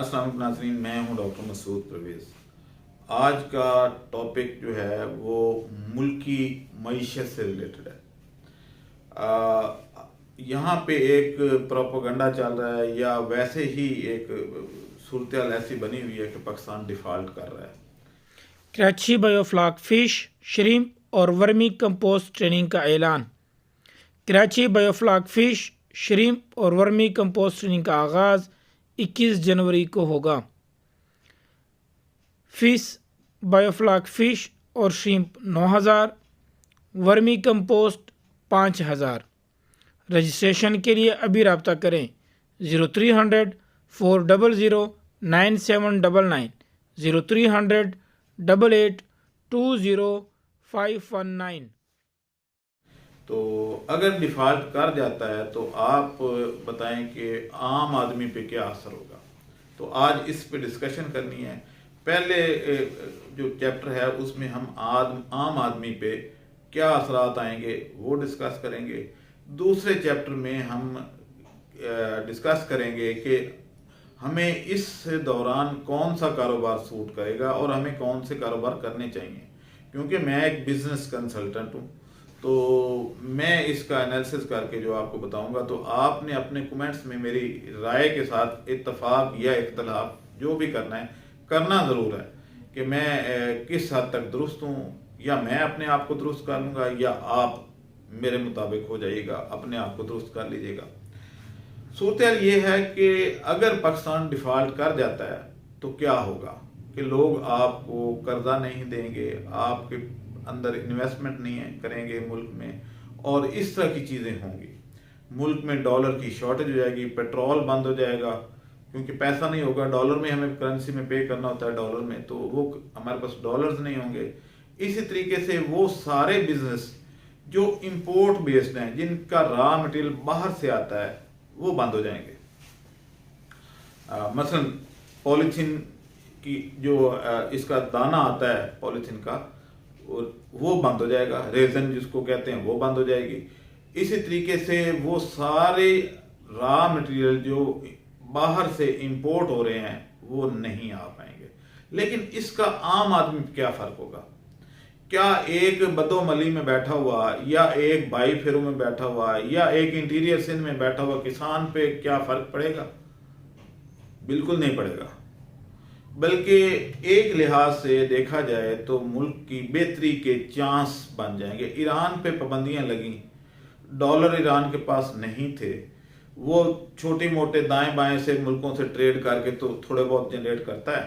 अस्सलाम वालेकुम नाज़रीन, मैं हूं डॉक्टर मसूद परवेज़। आज का टॉपिक जो है वो मुल्क की मईशत से रिलेटेड है। यहाँ पे एक प्रोपेगेंडा चल रहा है या वैसे ही एक सूरत ऐसी बनी हुई है कि पाकिस्तान डिफ़ॉल्ट कर रहा है। कराची बायोफ्लॉक फिश, श्रिम्प और वर्मी कंपोस्ट ट्रेनिंग का ऐलान। कराची बायोफ्लॉक फिश, श्रिम्प और वर्मी कंपोस्ट ट्रेनिंग का आगाज़ 21 जनवरी को होगा। फिश बायोफ्लॉक फिश और श्रिम्प 9000, वर्मी कंपोस्ट 5000। रजिस्ट्रेशन के लिए अभी रब्ता करें 0300 400 9799 0300 88 20 519। तो अगर डिफ़ॉल्ट कर जाता है तो आप बताएं कि आम आदमी पे क्या असर होगा। तो आज इस पे डिस्कशन करनी है। पहले जो चैप्टर है उसमें हम आम आदमी पे क्या असरात आएंगे वो डिस्कस करेंगे। दूसरे चैप्टर में हम डिस्कस करेंगे कि हमें इस दौरान कौन सा कारोबार सूट करेगा और हमें कौन से कारोबार करने चाहिए। क्योंकि मैं एक बिजनेस कंसल्टेंट हूँ, तो मैं इसका एनालिसिस करके जो आपको बताऊंगा, तो आपने अपने कमेंट्स में मेरी राय के साथ इत्तफाक या इख्तलाफ जो भी करना ज़रूर है कि मैं किस हद तक दुरुस्त हूँ, या मैं अपने आप को दुरुस्त कर लूँगा या आप मेरे मुताबिक हो जाइएगा, अपने आप को दुरुस्त कर लीजिएगा। सूरत ये है कि अगर पाकिस्तान डिफ़ॉल्ट कर जाता है तो क्या होगा कि लोग आपको कर्जा नहीं देंगे, आपके अंदर इन्वेस्टमेंट नहीं करेंगे मुल्क में, और इस तरह की चीज़ें होंगी। मुल्क में डॉलर की शॉर्टेज हो जाएगी, पेट्रोल बंद हो जाएगा क्योंकि पैसा नहीं होगा। डॉलर में हमें करेंसी में पे करना होता है डॉलर में, तो वो हमारे पास डॉलर्स नहीं होंगे। इसी तरीके से वो सारे बिजनेस जो इंपोर्ट बेस्ड हैं, जिनका रॉ मटेरियल बाहर से आता है, वो बंद हो जाएंगे। मसलन पॉलीथीन की जो इसका दाना आता है पॉलीथीन का, वो बंद हो जाएगा। रेजन जिसको कहते हैं वो बंद हो जाएगी। इसी तरीके से वो सारे रॉ मटेरियल जो बाहर से इंपोर्ट हो रहे हैं वो नहीं आ पाएंगे। लेकिन इसका आम आदमी पे क्या फर्क होगा? क्या एक बदोमली में बैठा हुआ या एक बाई फेरू में बैठा हुआ या एक इंटीरियर सिंध में बैठा हुआ किसान पे क्या फर्क पड़ेगा? बिल्कुल नहीं पड़ेगा। बल्कि एक लिहाज से देखा जाए तो मुल्क की बेहतरी के चांस बन जाएंगे। ईरान पे पाबंदियां लगी, डॉलर ईरान के पास नहीं थे, वो छोटे मोटे दाएं बाएं से मुल्कों से ट्रेड करके तो थोड़े बहुत जनरेट करता है,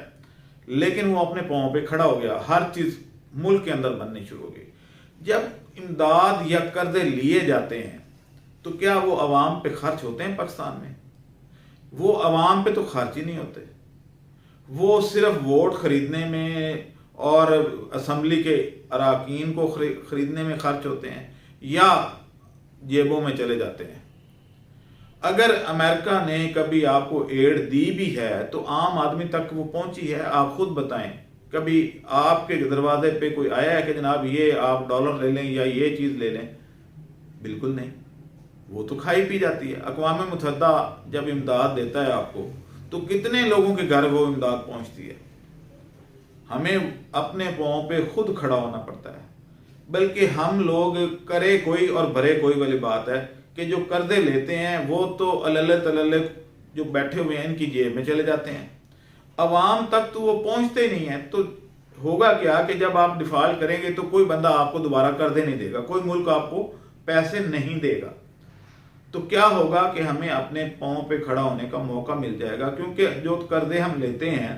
लेकिन वो अपने पांव पे खड़ा हो गया। हर चीज मुल्क के अंदर बननी शुरू हो गई। जब इमदाद या कर्जे लिए जाते हैं तो क्या वो अवाम पे खर्च होते हैं? पाकिस्तान में वो अवाम पे तो खर्च ही नहीं होते। वो सिर्फ वोट खरीदने में और असम्बली के अराकीन को खरीदने में खर्च होते हैं या जेबों में चले जाते हैं। अगर अमेरिका ने कभी आपको एड दी भी है तो आम आदमी तक वो पहुंची है? आप खुद बताएं, कभी आपके दरवाजे पे कोई आया है कि जनाब ये आप डॉलर ले लें या ये चीज़ ले लें? बिल्कुल नहीं। वो तो खाई पी जाती है। अक़वाम मुत्तहिदा जब इमदाद देता है आपको, तो कितने लोगों के घर वो इमदाद पहुंचती है। हमें अपने पांव पे खुद खड़ा होना पड़ता है। बल्कि हम लोग करे कोई और भरे कोई वाली बात है कि जो कर्जे लेते हैं वो तो अल्ले तल्ले जो बैठे हुए हैं इनकी जेब में चले जाते हैं, अवाम तक तो वो पहुंचते ही नहीं है। तो होगा क्या कि जब आप डिफॉल्ट करेंगे तो कोई बंदा आपको दोबारा कर्जे नहीं देगा, कोई मुल्क आपको पैसे नहीं देगा। तो क्या होगा कि हमें अपने पांव पे खड़ा होने का मौका मिल जाएगा, क्योंकि जो कर्जे हम लेते हैं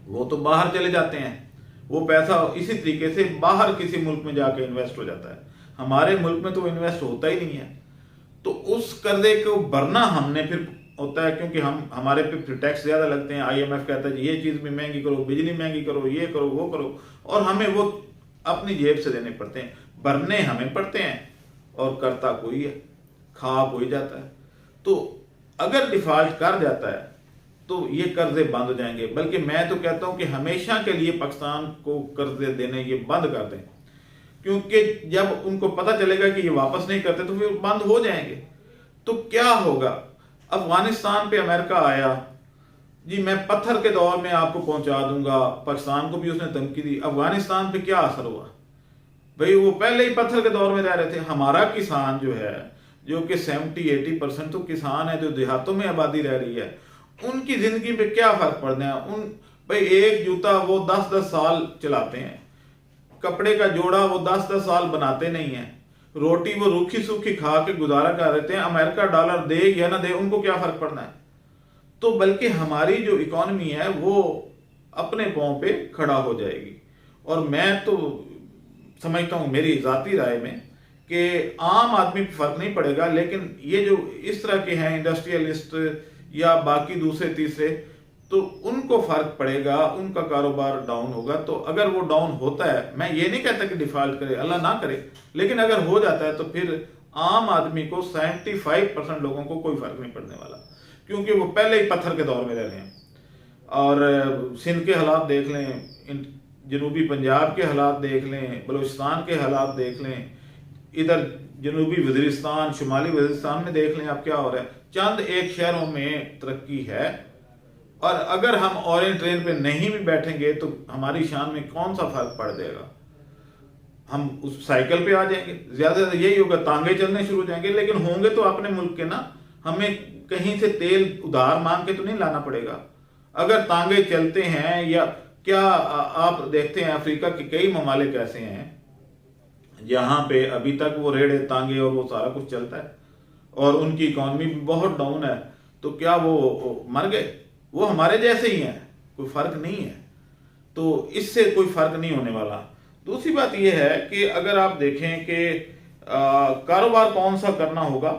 वो तो बाहर चले जाते हैं। वो पैसा इसी तरीके से बाहर किसी मुल्क में जाके इन्वेस्ट हो जाता है। हमारे मुल्क में तो इन्वेस्ट होता ही नहीं है। तो उस कर्जे को भरना हमने फिर होता है, क्योंकि हमारे पे फिर टैक्स ज्यादा लगते हैं। IMF कहता है ये चीज भी महंगी करो, बिजली महंगी करो, ये करो वो करो, और हमें वो अपनी जेब से देने पड़ते हैं, भरने हमें पड़ते हैं, और करता कोई है, खा कोई जाता है। तो अगर डिफॉल्ट कर जाता है तो ये कर्जे बंद हो जाएंगे। बल्कि मैं तो कहता हूं कि हमेशा के लिए पाकिस्तान को कर्जे देने ये बंद कर दें, क्योंकि जब उनको पता चलेगा कि ये वापस नहीं करते तो फिर बंद हो जाएंगे। तो क्या होगा? अफगानिस्तान पे अमेरिका आया, जी मैं पत्थर के दौर में आपको पहुंचा दूंगा, पाकिस्तान को भी उसने धमकी दी। अफगानिस्तान पे क्या असर हुआ भाई, वो पहले ही पत्थर के दौर में रह रहे थे। हमारा किसान जो है, जो कि 70-80% तो किसान है जो देहातों में आबादी रह रही है, उनकी जिंदगी पे क्या फर्क पड़ना है। उन भाई एक जूता वो 10-10 साल चलाते हैं, कपड़े का जोड़ा वो 10-10 साल बनाते नहीं है, रोटी वो रूखी सूखी खा के गुजारा कर रहे थे। अमेरिका डॉलर दे या ना दे उनको क्या फर्क पड़ना है। तो बल्कि हमारी जो इकोनॉमी है वो अपने पांव पे खड़ा हो जाएगी। और मैं तो समझता हूं मेरी जाती राय में कि आम आदमी पे फर्क नहीं पड़ेगा, लेकिन ये जो इस तरह के हैं इंडस्ट्रियलिस्ट या बाकी दूसरे तीसरे, तो उनको फर्क पड़ेगा, उनका कारोबार डाउन होगा। तो अगर वो डाउन होता है, मैं ये नहीं कहता कि डिफॉल्ट करे, अल्लाह ना करे, लेकिन अगर हो जाता है तो फिर आम आदमी को 75% लोगों को कोई फर्क नहीं पड़ने वाला, क्योंकि वो पहले ही पत्थर के दौर में रह रहे हैं। और सिंध के हालात देख लें, जनूबी पंजाब के हालात देख लें, बलूचिस्तान के हालात देख लें, इधर जनूबी वजीरिस्तान, शुमाली वजीरिस्तान में देख लें आप क्या हो रहा है। चंद एक शहरों में तरक्की है, और अगर हम ऑरेंज ट्रेन पे नहीं भी बैठेंगे तो हमारी शान में कौन सा फर्क पड़ जाएगा। हम उस साइकिल पे आ जाएंगे, ज्यादा से ज्यादा यही होगा, तांगे चलने शुरू हो जाएंगे, लेकिन होंगे तो अपने मुल्क के ना। हमें कहीं से तेल उधार मांग के तो नहीं लाना पड़ेगा। अगर तांगे चलते हैं, या क्या आप देखते हैं अफ्रीका के कई ममालिक ऐसे हैं जहां पे अभी तक वो रेड़े तांगे और वो सारा कुछ चलता है और उनकी इकोनॉमी भी बहुत डाउन है, तो क्या वो मर गए? वो हमारे जैसे ही हैं, कोई फर्क नहीं है। तो इससे कोई फर्क नहीं होने वाला। दूसरी बात यह है कि अगर आप देखें कि कारोबार कौन सा करना होगा,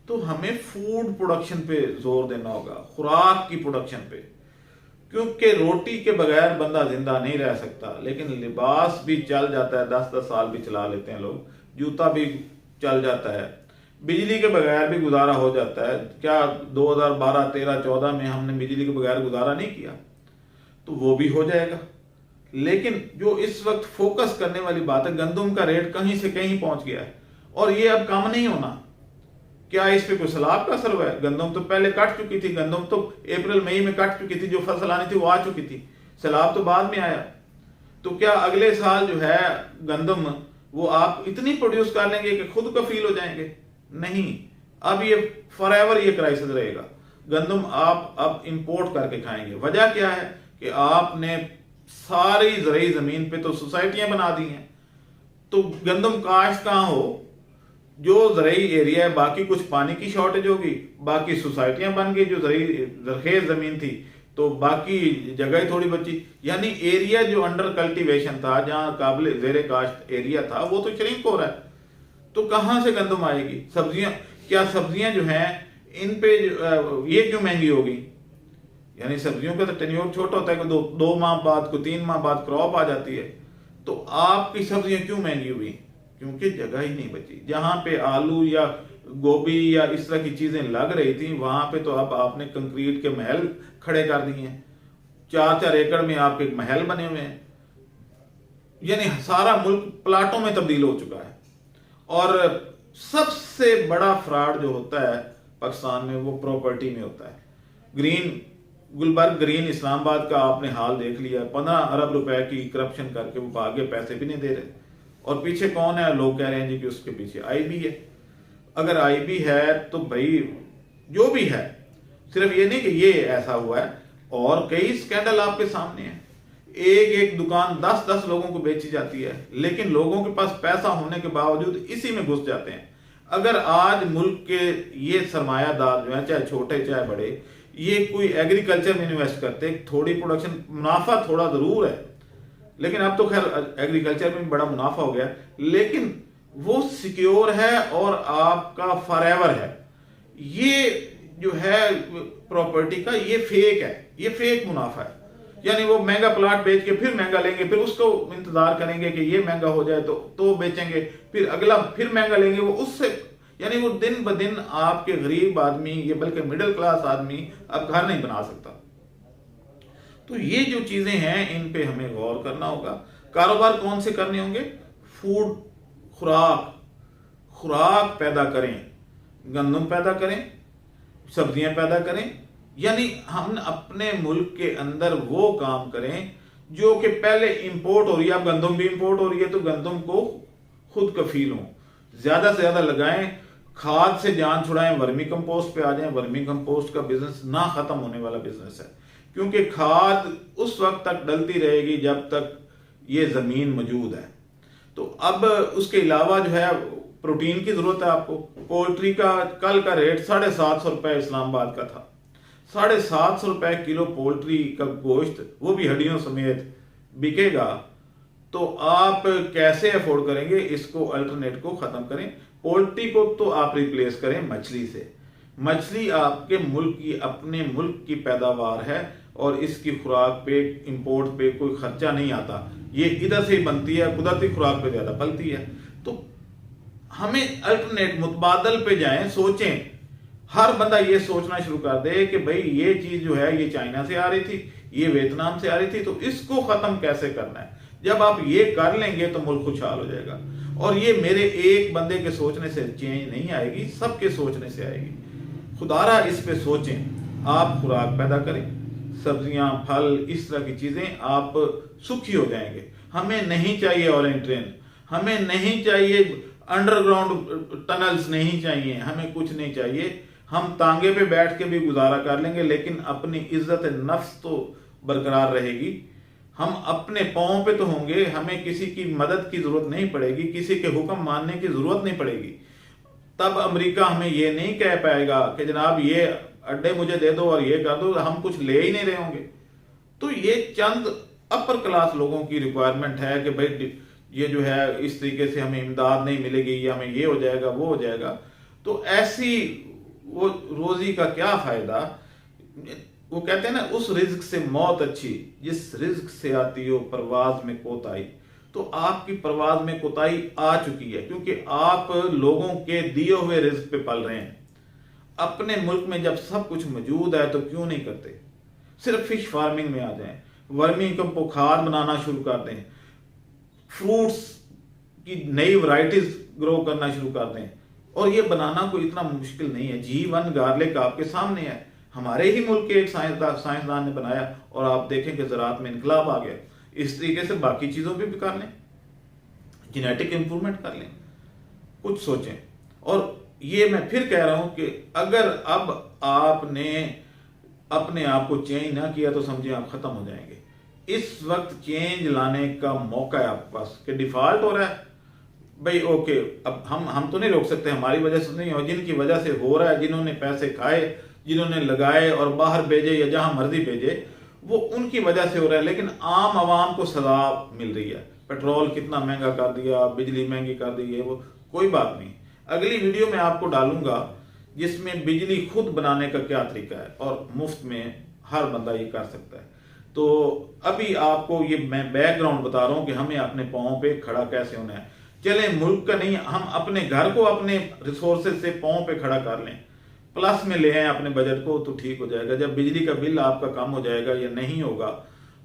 तो हमें फूड प्रोडक्शन पे जोर देना होगा, खुराक की प्रोडक्शन पे, क्योंकि रोटी के बगैर बंदा जिंदा नहीं रह सकता। लेकिन लिबास भी चल जाता है, 10-10 साल भी चला लेते हैं लोग, जूता भी चल जाता है, बिजली के बगैर भी गुजारा हो जाता है। क्या 2012, 13, 14 में हमने बिजली के बगैर गुजारा नहीं किया? तो वो भी हो जाएगा। लेकिन जो इस वक्त फोकस करने वाली बात है, गंदम का रेट कहीं से कहीं पहुंच गया है और ये अब कम नहीं होना। क्या इस पे कोई सैलाब का असर हुआ है? गंदम तो पहले कट चुकी थी, गंदम तो अप्रैल मई में कट चुकी थी, जो फसल आनी थी वो आ चुकी थी, सैलाब तो बाद में आया। तो क्या अगले साल जो है गंदम वो आप इतनी प्रोड्यूस कर लेंगे कि खुद कफील हो जाएंगे? नहीं, अब ये फॉरएवर ये क्राइसिस रहेगा। गंदम आप अब इंपोर्ट करके खाएंगे। वजह क्या है कि आपने सारी ज़राई जमीन पे तो सोसाइटियां बना दी हैं, तो गंदम काश्त कहां हो? जो ज़राई एरिया है, बाकी कुछ पानी की शॉर्टेज होगी, बाकी सोसाइटियां बन गई, जो ज़रखेज जमीन थी तो बाकी जगह थोड़ी बची। यानी एरिया जो अंडर कल्टीवेशन था, जहां काबिल ज़ेरे काश्त एरिया था, वो तो श्रिंक हो रहा है। तो कहां से गंदम आएगी? सब्जियां, क्या सब्जियां जो हैं इन पे ये क्यों महंगी होगी? यानी सब्जियों का तो टेन्योर छोटा होता है कि दो माह बाद, को 3 माह बाद क्रॉप आ जाती है। तो आपकी सब्जियां क्यों महंगी हुई? क्योंकि जगह ही नहीं बची। जहां पे आलू या गोभी या इस तरह की चीजें लग रही थी, वहां पे तो अब आपने कंक्रीट के महल खड़े कर दिए हैं। 4-4 एकड़ में आपके महल बने हुए हैं। यानी सारा मुल्क प्लाटों में तब्दील हो चुका है। और सबसे बड़ा फ्रॉड जो होता है पाकिस्तान में, वो प्रॉपर्टी में होता है। गुलबर्ग ग्रीन इस्लामाबाद का आपने हाल देख लिया। 15 अरब रुपए की करप्शन करके वो आगे पैसे भी नहीं दे रहे, और पीछे कौन है? लोग कह रहे हैं जी कि उसके पीछे आईबी है। अगर आईबी है तो भाई जो भी है, सिर्फ ये नहीं कि ये ऐसा हुआ है, और कई स्कैंडल आपके सामने है। एक दुकान 10-10 लोगों को बेची जाती है, लेकिन लोगों के पास पैसा होने के बावजूद इसी में घुस जाते हैं। अगर आज मुल्क के ये सरमायादार जो है, चाहे छोटे चाहे बड़े, ये कोई एग्रीकल्चर में इन्वेस्ट करते, थोड़ी प्रोडक्शन, मुनाफा थोड़ा जरूर है, लेकिन अब तो खैर एग्रीकल्चर में बड़ा मुनाफा हो गया, लेकिन वो सिक्योर है और आपका फॉरएवर है। ये जो है प्रॉपर्टी का, ये फेक है, ये फेक मुनाफा है। यानी वो महंगा प्लाट बेच के फिर महंगा लेंगे, फिर उसको इंतजार करेंगे कि ये महंगा हो जाए तो बेचेंगे, फिर अगला फिर महंगा लेंगे, वो उससे, यानी वो दिन ब दिन आपके गरीब आदमी, ये बल्कि मिडिल क्लास आदमी अब घर नहीं बना सकता। तो ये जो चीजें हैं, इन पे हमें गौर करना होगा। कारोबार कौन से करने होंगे? फूड, खुराक पैदा करें, गंदम पैदा करें, सब्जियां पैदा करें, यानी हम अपने मुल्क के अंदर वो काम करें जो कि पहले इंपोर्ट हो रही है। अब गंदम भी इंपोर्ट हो रही है तो गंदम को खुद कफील हों, ज्यादा से ज्यादा लगाएं, खाद से जान छुड़ाएं, वर्मी कंपोस्ट पे आ जाएं। वर्मी कंपोस्ट का बिजनेस ना खत्म होने वाला बिजनेस है, क्योंकि खाद उस वक्त तक डलती रहेगी जब तक ये जमीन मौजूद है। तो अब उसके अलावा जो है प्रोटीन की जरूरत है आपको। पोल्ट्री का कल का रेट 750 रुपए इस्लामाबाद का था। 750 रुपए किलो पोल्ट्री का गोश्त, वो भी हड्डियों समेत बिकेगा, तो आप कैसे अफोर्ड करेंगे? इसको अल्टरनेट को खत्म करें। पोल्ट्री को तो आप रिप्लेस करें मछली से। मछली आपके मुल्क की, अपने मुल्क की पैदावार है और इसकी खुराक पे, इंपोर्ट पे कोई खर्चा नहीं आता। ये इधर से ही बनती है, कुदरती खुराक पे ज्यादा पलती है। तो हमें अल्टरनेट, मुतबादल पे जाएं, सोचें। हर बंदा ये सोचना शुरू कर दे कि भाई ये चीज जो है ये चाइना से आ रही थी, ये वियतनाम से आ रही थी, तो इसको खत्म कैसे करना है। जब आप ये कर लेंगे तो मुल्क खुशहाल हो जाएगा। और ये मेरे एक बंदे के सोचने से चेंज नहीं आएगी, सबके सोचने से आएगी। खुदारा इस पे सोचें। आप खुराक पैदा करें, सब्जियां, फल, इस तरह की चीजें, आप सुखी हो जाएंगे। हमें नहीं चाहिए ऑरेंज ट्रेन, हमें नहीं चाहिए अंडरग्राउंड टनल्स, नहीं चाहिए, हमें कुछ नहीं चाहिए। हम तांगे पे बैठ के भी गुजारा कर लेंगे, लेकिन अपनी इज्जत नफ्स तो बरकरार रहेगी। हम अपने पांव पे तो होंगे, हमें किसी की मदद की जरूरत नहीं पड़ेगी, किसी के हुक्म मानने की जरूरत नहीं पड़ेगी। तब अमेरिका हमें ये नहीं कह पाएगा कि जनाब ये अड्डे मुझे दे दो और ये कर दो, हम कुछ ले ही नहीं रहे होंगे। तो ये चंद अपर क्लास लोगों की रिक्वायरमेंट है कि भाई ये जो है इस तरीके से हमें इमदाद नहीं मिलेगी, या हमें ये हो जाएगा, वो हो जाएगा। तो ऐसी वो रोजी का क्या फायदा। वो कहते हैं ना, उस रिज्क से मौत अच्छी जिस रिज्क से आती हो परवाज में कोताही। तो आपकी परवाज में कोताही आ चुकी है, क्योंकि आप लोगों के दिए हुए रिज्क पे पल रहे हैं। अपने मुल्क में जब सब कुछ मौजूद है तो क्यों नहीं करते? सिर्फ फिश फार्मिंग में आ जाएं, वर्मी कंपोस्ट खाद बनाना शुरू कर दें, फ्रूट्स की नई वैरायटीज ग्रो करना शुरू कर दें। और ये बनाना कोई इतना मुश्किल नहीं है। G1 गार्लिक आपके सामने है, हमारे ही मुल्क के एक साइंसदान ने बनाया, और आप देखें कि ज़राअत में इनकलाब आ गया। इस तरीके से बाकी चीज़ों पे भी कर लें, जेनेटिक इंप्रूवमेंट कर लें, कुछ सोचें। और ये मैं फिर कह रहा हूं कि अगर अब आपने अपने आप को चेंज ना किया तो समझिए आप खत्म हो जाएंगे। इस वक्त चेंज लाने का मौका है आपके पास, कि डिफॉल्ट हो रहा है भाई, ओके, अब हम तो नहीं रोक सकते, हमारी वजह से नहीं हो, जिनकी वजह से हो रहा है, जिन्होंने पैसे खाए, जिन्होंने लगाए और बाहर भेजे या जहां मर्जी भेजे, वो उनकी वजह से हो रहा है। लेकिन आम आवाम को सजा मिल रही है। पेट्रोल कितना महंगा कर दिया, बिजली महंगी कर दी है, वो कोई बात नहीं। अगली वीडियो में आपको डालूंगा जिसमें बिजली खुद बनाने का क्या तरीका है, और मुफ्त में हर बंदा ये कर सकता है। तो अभी आपको ये मैं बैकग्राउंड बता रहा हूं कि हमें अपने पांव पे खड़ा कैसे होना है। चले मुल्क का नहीं, हम अपने घर को अपने रिसोर्सेज से पांव पे खड़ा कर लें, प्लस में ले आए अपने बजट को, तो ठीक हो जाएगा। जब बिजली का बिल आपका कम हो जाएगा या नहीं होगा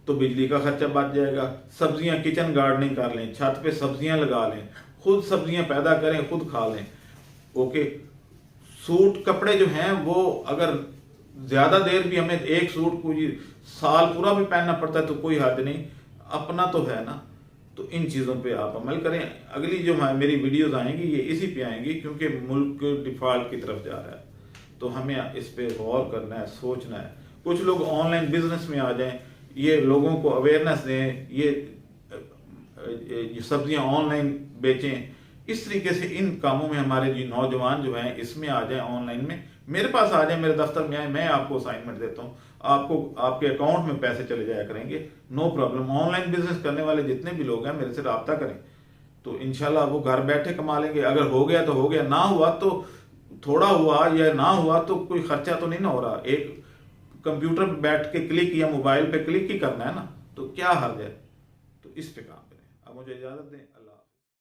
तो बिजली का खर्चा बच जाएगा। सब्जियां, किचन गार्डनिंग कर लें, छत पे सब्जियां लगा लें, खुद सब्जियां पैदा करें, खुद खा लें। ओके, सूट कपड़े जो हैं वो अगर ज्यादा देर भी हमें एक सूट कोई साल पूरा भी पहनना पड़ता है तो कोई हद नहीं, अपना तो है ना। तो इन चीज़ों पे आप अमल करें। अगली जो मेरी वीडियोस आएंगी ये इसी पे आएंगी, क्योंकि मुल्क डिफॉल्ट की तरफ जा रहा है, तो हमें इस पे गौर करना है, सोचना है। कुछ लोग ऑनलाइन बिजनेस में आ जाएं, ये लोगों को अवेयरनेस दें, ये सब्जियां ऑनलाइन बेचें। इस तरीके से इन कामों में हमारे जो नौजवान जो हैं इसमें आ जाएं, ऑनलाइन में मेरे पास आ जाए, मेरे दफ्तर में आए, मैं आपको असाइनमेंट देता हूँ, आपको आपके अकाउंट में पैसे चले जाया करेंगे, नो प्रॉब्लम। ऑनलाइन बिजनेस करने वाले जितने भी लोग हैं मेरे से रब्ता करें, तो इंशाल्लाह वो घर बैठे कमा लेंगे। अगर हो गया तो हो गया, ना हुआ तो थोड़ा हुआ या ना हुआ तो कोई खर्चा तो नहीं ना हो रहा। एक कंप्यूटर पे बैठ के क्लिक या मोबाइल पे क्लिक ही करना है ना, तो क्या हर्ज है। तो इस पे काम करें। अब मुझे इजाजत दें।